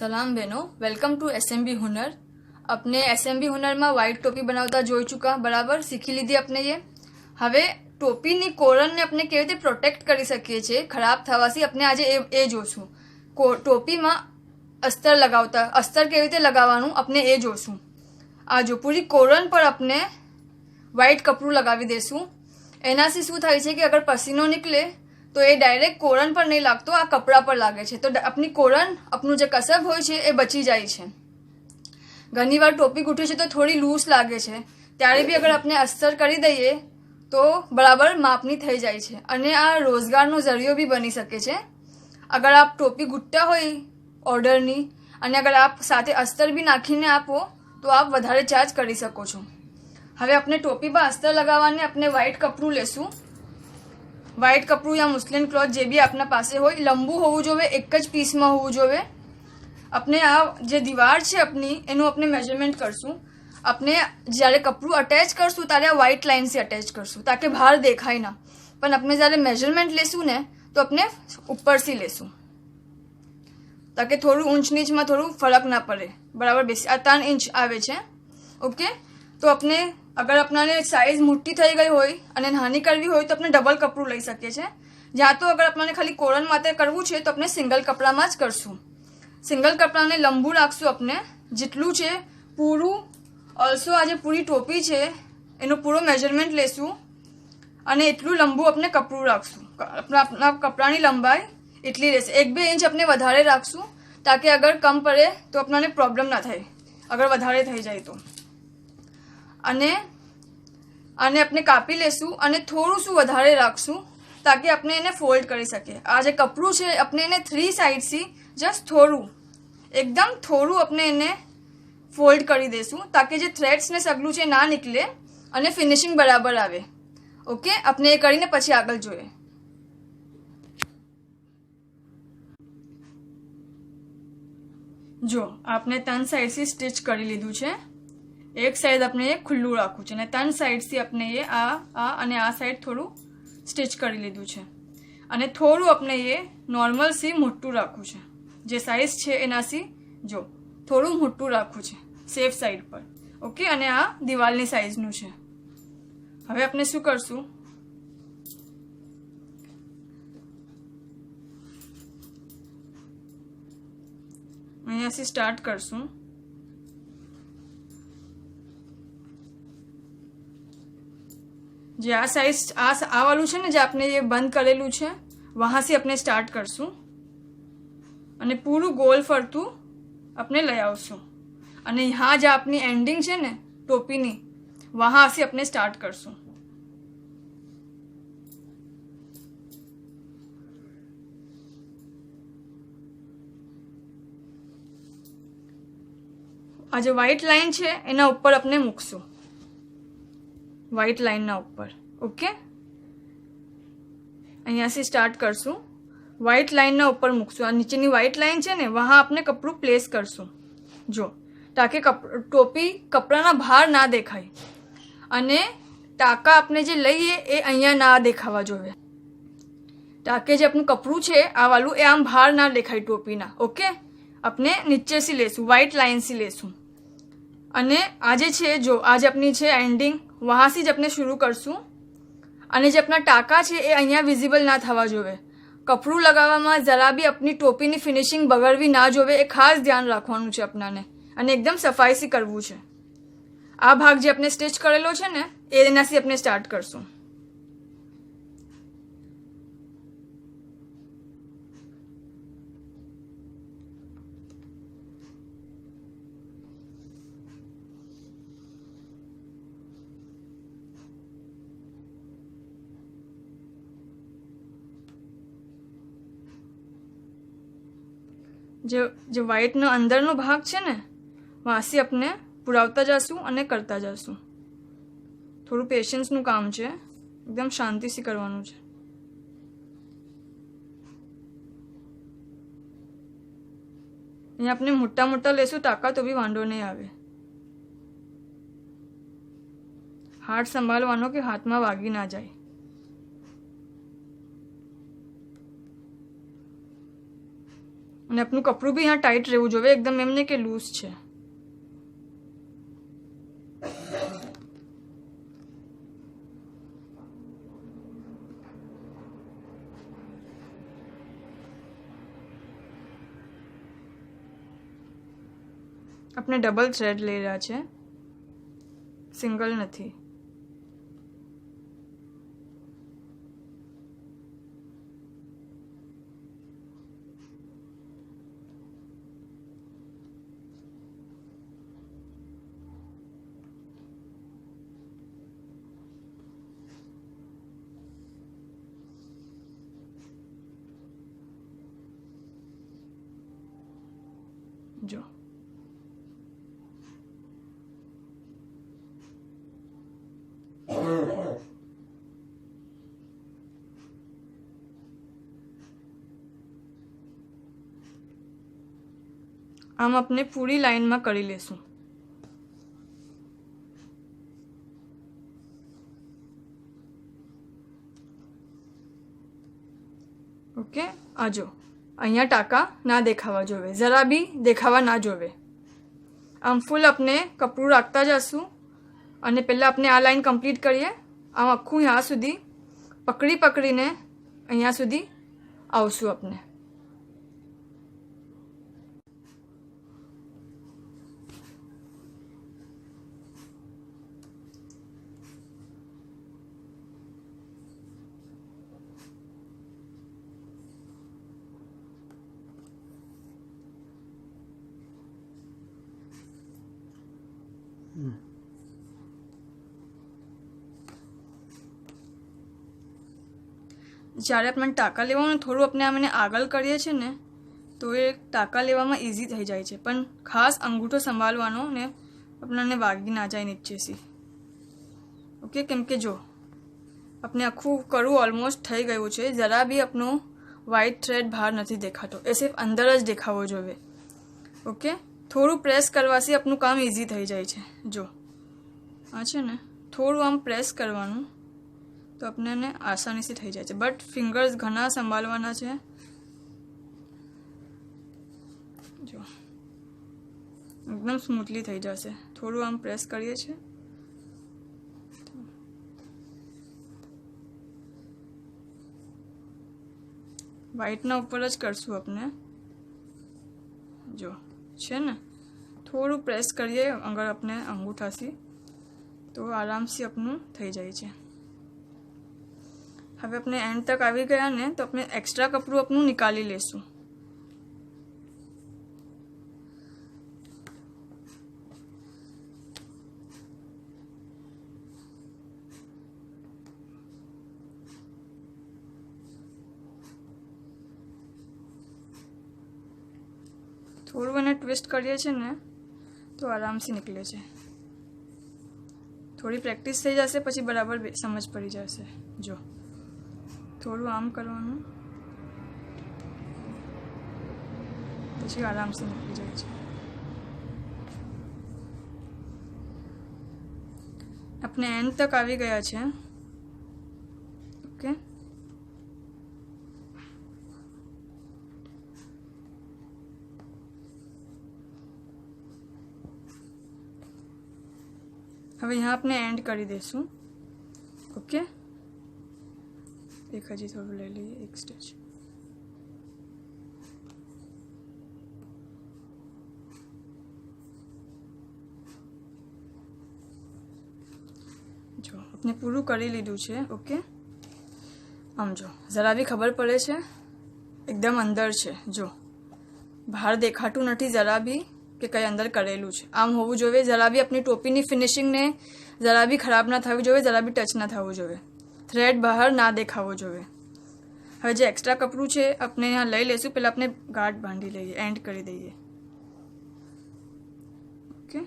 सलाम बहनों, welcome to SMB हुनर। अपने एसएमबी हुनर में व्हाइट टोपी बनावता જોઈ ચૂકા, બરાબર શીખી લીધી આપણે ये। હવે ટોપીની કોરણને આપણે કેવી રીતે પ્રોટેક્ટ કરી શકીએ છીએ ખરાબ થવાથી આપણે આજે એ જોશું। ટોપીમાં અસ્તર લગાવતા અસ્તર કેવી રીતે લગાવવાનું આપણે એ જોશું। આ જો પૂરી કોરણ પર આપણે વ્હાઇટ કપડું લગાવી દેશું। એનાથી શું થાય છે કે અગર પસીનો નીકળે तो ये डायरेक्ट कोरण पर नहीं लगतो, आ कपड़ा पर लगे छे तो अपनी कोरण अपनु जो कसब होय छे ए बची जाय छे। घनी वार टोपी गूंथे छे तो थोड़ी लूज लागे छे, त्यारे भी अगर अपने अस्तर करी दईए तो बराबर मापनी थई जाय छे अने आ रोजगारनो जरियो भी बनी सके छे। अगर आप टोपी गूंथता होय ऑर्डरनी अने अगर आप साथे अस्तर भी नाखीने आपो तो आप वधारे चार्ज करी सको छो। हवे अपने टोपी पर अस्तर लगावाने अपने व्हाइट कपड़ू लेशुं। व्हाइट कपड़ू या मुस्लिम क्लॉथ जे भी अपना पासे हो लंबू होवू जोवे, एक ज पीस में होवू जोवे। अपने आ जे दीवार छे अपनी एनु अपने मेजरमेंट करशुं। अपने ज्यारे कपड़ू अटेच करशुं त्यारे व्हाइट लाइन से अटेच करशुं ताकि बहार देखाय ना, पण अपने ज्यारे मेजरमेंट लेशुं ने तो अपने ऊपर से लेशुं ताकि थोड़ू ऊंच नीच में थोड़ू फरक ना पड़े। बराबर बेसी आ 3 इंच आवे छे। ओके, तो अपने अगर अपने साइज मोटी थई गई होय अने नानी करवी होय तो अपने डबल कपड़ू लई सकीए छे। ज्यां तो अगर अपने खाली कोरण माटे करवू छे तो अपने सिंगल कपड़ा में ज करशुं। सिंगल कपड़ा ने लंबू राखशुं अपने जेटलू छे पूरू। ऑल्सो आज पूरी टोपी छे एनो पूरो मेजरमेंट लेशुं अने एटलू लंबू अपने कपड़ू राखशुं। अपना कपड़ानी लंबाई एटली रहेशे, 1-2 इंच अपने वधारे राखशुं ताकि अगर कम पड़े तो अपने प्रॉब्लम ना थाय अगर वधारे थई जाय तो। अने आने अपने कापी लेशुं अने थोड़ू शुं वधारे राखशुं ताकि अपने एने फोल्ड करी सके। आ जे कपड़ू छे अपने एने 3 साइड थी जस्ट थोड़ू एकदम थोड़ू अपने एने फोल्ड करी देशुं ताकि जे थ्रेड्स ने सगलू छे ना निकले अने फिनिशिंग बराबर आवे। ओके, अपने ए करीने पछी आगळ जोईए। जो आपने 3 साइड थी स्टिच करी लीधुं छे। एक साइड अपने ये खुल्लू राखવું છે અને 3 સાઈડ થી આપણે ये આ અને આ સાઈડ થોડું સ્ટિચ કરી લીધું છે અને થોડું આપણે ये નોર્મલ થી મોટું રાખવું છે। જે સાઈઝ છે એનાથી જો થોડું મોટું રાખવું છે સેફ સાઈડ પર। ઓકે, અને આ દિવાલની સાઈઝનું છે। હવે આપણે શું કરશું, અહીંયાથી સ્ટાર્ટ કરશું। जे आ साइज आ वालू है जे आपने ये बंद करेलू है वहां से अपने स्टार्ट करशुं अने पूरू गोल फरतू अपने लई आवशुं अने यहाँ जे अपनी एंडिंग है ने टोपीनी वहां से अपने स्टार्ट करशुं। आ जो व्हाइट लाइन है एना ऊपर अपने मूकशुं, व्हाइट लाइन ना ऊपर। ओके, अहींया से स्टार्ट करशुं, व्हाइट लाइन ना ऊपर मूकशुं। आ नीचेनी व्हाइट लाइन है ने वहां अपने कपड़ू प्लेस करशुं जो ताकि टोपी कपड़ाना बहार ना देखाय अने टाका अपने जे लईए ए अहींया ना देखावा जोईए ताकि जे आपनुं कपड़ू छे आ वालू ए आम बहार ना देखाय टोपीना। ओके, अपने नीचे से लेशुं, व्हाइट लाइन से लेशुं अने आजे छे जो आज अपनी छे एंडिंग वहां से ज अपने शुरू करशुं अने जे अपना टाका छे ए अहींया विजिबल ना थवा जोवे। कपड़ू लगावामां जरा भी अपनी टोपीनी फिनिशिंग बगड़वी ना जोवे, ए खास ध्यान राखवानुं छे अपनाने अने एकदम सफाई से करवुं छे। आ भाग जे अपने स्टिच करेलो छे ने एनाथी अपने स्टार्ट करशुं। जो व्हाइट नो अंदर नो भाग है ने वहां से अपने पुरावता जाशुं अने करता जाशुं। थोड़ू पेशन्स नु काम है, एकदम शांति से करवानुं छे। अहीं अपने मोटा मोटा लेशुं टाका तो भी वांधो नहीं आवे। हाथ संभाळवानो कि हाथ में वागी ना जाए। અને આપનું કપડું બી અહીંયા ટાઈટ રહેવું જોઈએ, એકદમ એમ નહીં કે લૂઝ છે. આપણે ડબલ થ્રેડ લઈ રહ્યા છે, સિંગલ નથી. જો આમ આપણે પૂરી લાઈનમાં કરી લેશું. ઓકે, આ જો અહીંયા ટાંકા ના દેખાવા જોઈએ, જરા બી દેખાવા ના જોઈએ. આમ ફૂલ આપણે કપડું રાખતા જશું અને પહેલાં આપણે આ લાઈન કમ્પ્લીટ કરીએ. આમ આખું यहाँ સુધી પકડીને અહીંયા સુધી આવશું આપણે. જ્યારે આપણે ટાંકા લેવાનું થોડું આપણે આમને આગળ કરીએ છીએ ને તો એ ટાંકા લેવામાં ઇઝી થઈ જાય છે, પણ ખાસ અંગૂઠો સંભાળવાનો ને આપણને વાગી ના જાય નીચેથી. ઓકે, કેમ કે જો આપણે આખું કરવું ઓલમોસ્ટ થઈ ગયું છે, જરા બી આપણો વ્હાઈટ થ્રેડ બહાર નથી દેખાતો, એ સિર્ફ અંદર જ દેખાવો જોઈએ. ઓકે, થોડું પ્રેસ કરવાથી આપણું કામ ઇઝી થઈ જાય છે. જો આ છે ને, થોડું આમ પ્રેસ કરવાનું તો આપણને આસાનીથી થઈ જાય છે, બટ ફિંગર્સ ઘણા સંભાળવાના છે. જો એકદમ સ્મૂથલી થઈ જશે. થોડું આમ પ્રેસ કરીએ છીએ. વ્હાઈટના ઉપર જ કરશું આપણે. જો છે ને, થોડું પ્રેસ કરીએ અગર આપણે અંગૂઠાથી તો આરામથી આપણું થઈ જાય છે. હવે આપણે એન્ડ તક આવી ગયા ને તો આપણે એક્સ્ટ્રા કપડું આપણું નિકાલી લેશું. થોડું એને ટ્વિસ્ટ કરીએ છીએ ને તો આરામથી નીકળે છે. થોડી પ્રેક્ટિસ થઈ જશે પછી બરાબર સમજ પડી જશે. જો થોડું આમ કરવાનું પછી આરામથી નીકળી જાય છે. આપણે એન્ડ તક આવી ગયા છે. ઓકે, હવે यहाँ આપણે એન્ડ કરી દઈશું. ઓકે, એક હજી થોડું લઈ લઈએ, એક સ્ટેચ. જો આપણે પૂરું કરી લીધું છે. ઓકે, આમ જો જરા બી ખબર પડે છે, એકદમ અંદર છે. જો બહાર દેખાતું નથી જરા બી કે કંઈ અંદર કરેલું છે. આમ હોવું જોઈએ. જરા બી આપણી ટોપીની ફિનિશિંગને જરા બી ખરાબ ના થવી જોઈએ, જરા બી ટચ ના થવું જોઈએ, થ્રેડ બહાર ના દેખાવો જોઈએ. હવે જે એક્સ્ટ્રા કપડું છે આપણે यहाँ લઈ લઈશું. પહેલાં આપણે ગાંઠ બાંધી લઈએ, એન્ડ કરી દઈએ. ઓકે,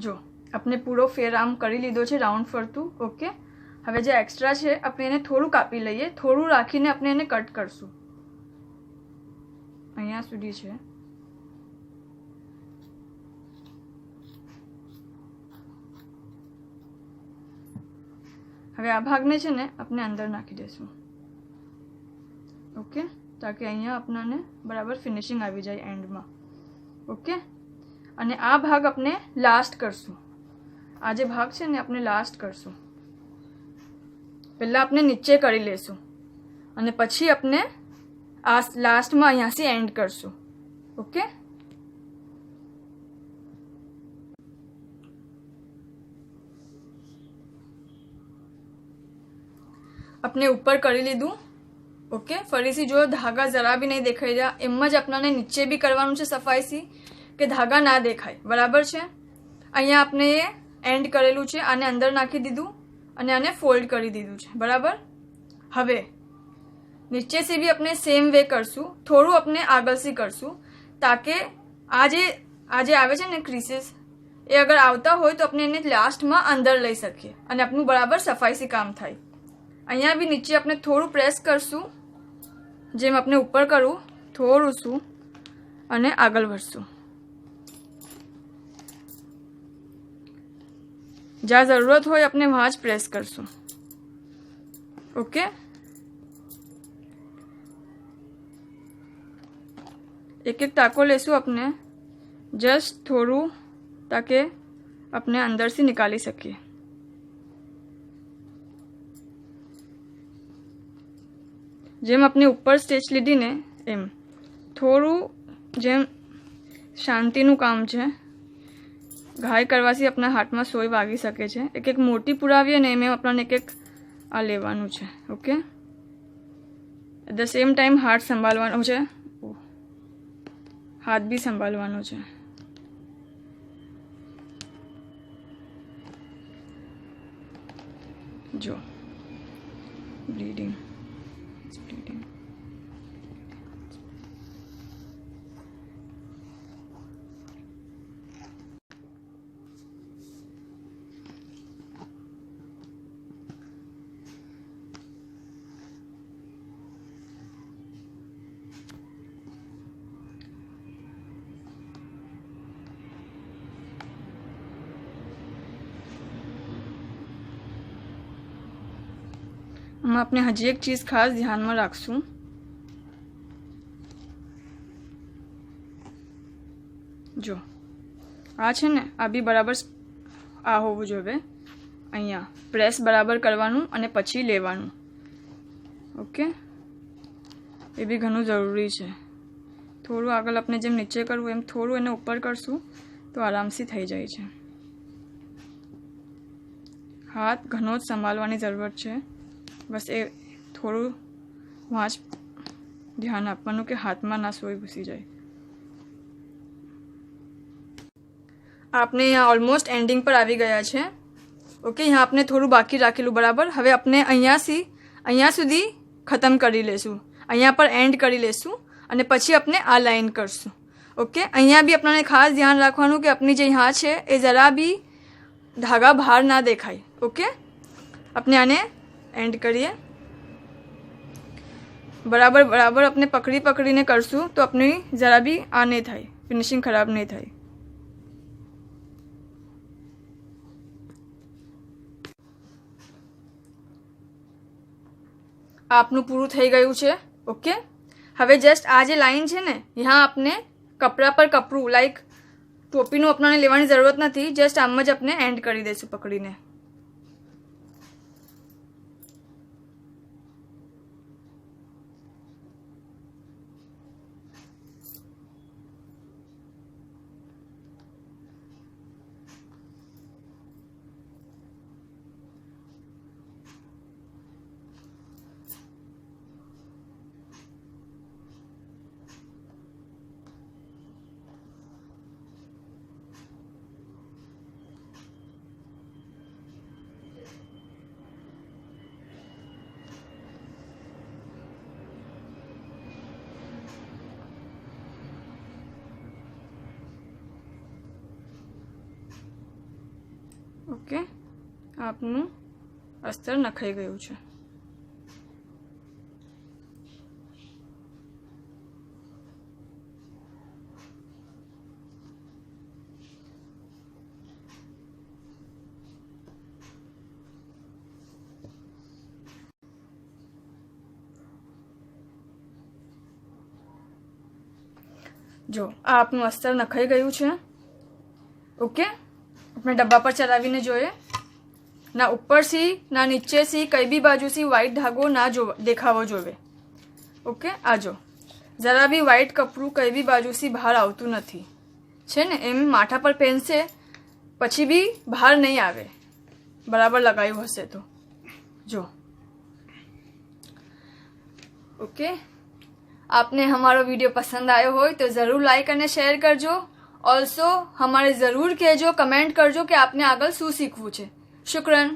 જો આપણે પૂરો ફેર આમ કરી લીધો છે રાઉન્ડ ફરતું. ઓકે, હવે જે એક્સ્ટ્રા છે આપણે એને થોડું કાપી લઈએ, થોડું રાખીને આપણે એને કટ કરશું. અહીંયા સુધી છે. હવે આ ભાગને છે ને આપણે અંદર નાખી દઈશું. ઓકે, તાકે અહીંયા આપણાને બરાબર ફિનિશિંગ આવી જાય એન્ડમાં. ઓકે, અને આ ભાગ આપણે લાસ્ટ કરશું. આ જે ભાગ છે ને આપણે લાસ્ટ કરશું. પહેલાં આપણે નીચે કરી લેશું અને પછી આપણે આ લાસ્ટમાં અહીંયાથી એન્ડ કરશું. ઓકે, આપણે ઉપર કરી લીધું. ઓકે, ફરીથી જો ધાગા જરા બી નહીં દેખાઈ રહ્યા, એમ જ આપણાને નીચે બી કરવાનું છે સફાઈથી કે ધાગા ના દેખાય. બરાબર છે. અહીંયા આપણે એ એન્ડ કરેલું છે, આને અંદર નાખી દીધું અને આને ફોલ્ડ કરી દીધું છે. બરાબર. હવે નીચેથી બી આપણે સેમ વે કરશું, થોડું આપણે આગળથી કરશું તાકે આ જે આવે છે ને ક્રીસીસ, એ અગર આવતા હોય તો આપણે એને લાસ્ટમાં અંદર લઈ શકીએ અને આપણું બરાબર સફાઈથી કામ થાય. અહીંયા બી નીચે આપણે થોડું પ્રેસ કરશું, જેમ આપણે ઉપર કરું, થોડું શું અને આગળ વધશું. જ્યાં જરૂરત હોય આપણે વहाँ જ પ્રેસ કરશું. ઓકે, એક એક ટાંકો લેશું આપણે, જસ્ટ થોડું તાકે આપણે અંદરથી નિકાલી શકીએ. જેમ આપણે ઉપર સ્ટેચ લીધી ને એમ થોડું, જેમ શાંતિનું કામ છે, ઘાય કરવાથી આપણા હાથમાં સોય વાગી શકે છે. એક એક મોટી પુરાવીએ ને એમ આપણને એક એક આ લેવાનું છે. Okay, at the same time હાથ સંભાળવાનો છે, હાથ બી સંભાળવાનો છે. જો બ્લીડિંગ. આપણે હજી એક ચીજ ખાસ ધ્યાનમાં રાખશું. જો આ છે ને આ બી બરાબર આ હોવું જોઈએ. અહીંયા પ્રેસ બરાબર કરવાનું અને પછી લેવાનું. ઓકે, એ બી ઘણું જરૂરી છે. થોડું આગળ આપણે જેમ નીચે કરવું એમ થોડું એને ઉપર કરશું તો આરામથી થઈ જાય છે. હાથ ઘણો જ સંભાળવાની જરૂરત છે. બસ એ થોડું વहाँ જ ધ્યાન આપવાનું કે હાથમાં ના સોય ઘૂસી જાય. આપણે અહીંયા ઓલમોસ્ટ એન્ડિંગ પર આવી ગયા છે. ઓકે, અહીંયા આપણે થોડું બાકી રાખેલું. બરાબર. હવે આપણે અહીંયા સુધી ખતમ કરી લેશું, અહીંયા પર એન્ડ કરી લેશું અને પછી આપણે આ લાઈન કરશું. ઓકે, અહીંયા બી આપણને ખાસ ધ્યાન રાખવાનું કે આપણી જે यहाँ છે એ જરા બી ધાગા બહાર ના દેખાય. ઓકે, આપણે આને એન્ડ કરીએ. બરાબર આપણે પકડીને કરશું તો આપણી જરા બી આ નહીં થાય, ફિનિશિંગ ખરાબ નહીં થાય. આપનું પૂરું થઈ ગયું છે. ઓકે, હવે જસ્ટ આ જે લાઈન છે ને यहाँ આપણે કપડા પર કપડું લાઈક ટોપીનું આપણને લેવાની જરૂરત નથી, જસ્ટ આમ જ આપણે એન્ડ કરી દઈશું પકડીને. આપનું અસ્તર નખાઈ ગયું છે. જો આ આપનું અસ્તર નખાઈ ગયું છે. ઓકે, આપણે ડબ્બા પર ચલાવીને જોઈએ. ના ઉપરથી ના નીચેથી કઈ બી બાજુથી વ્હાઈટ ધાગો ના દેખાવો જોઈએ. ઓકે, આ જો જરા બી વ્હાઈટ કપડું કઈ બી બાજુથી બહાર આવતું નથી છે ને. એમ માથા પર પહેરશે પછી બી બહાર નહીં આવે, બરાબર લગાવ્યું હશે તો. જો ઓકે, आपने हमारा वीडियो पसंद आयो हो तो ज़रूर लाइक અને શેર કરજો. ઓલ્સો हमारे ज़रूर કહેજો, કમેન્ટ કરજો કે આપને આગળ શું શીખવું છે. શુક્રન.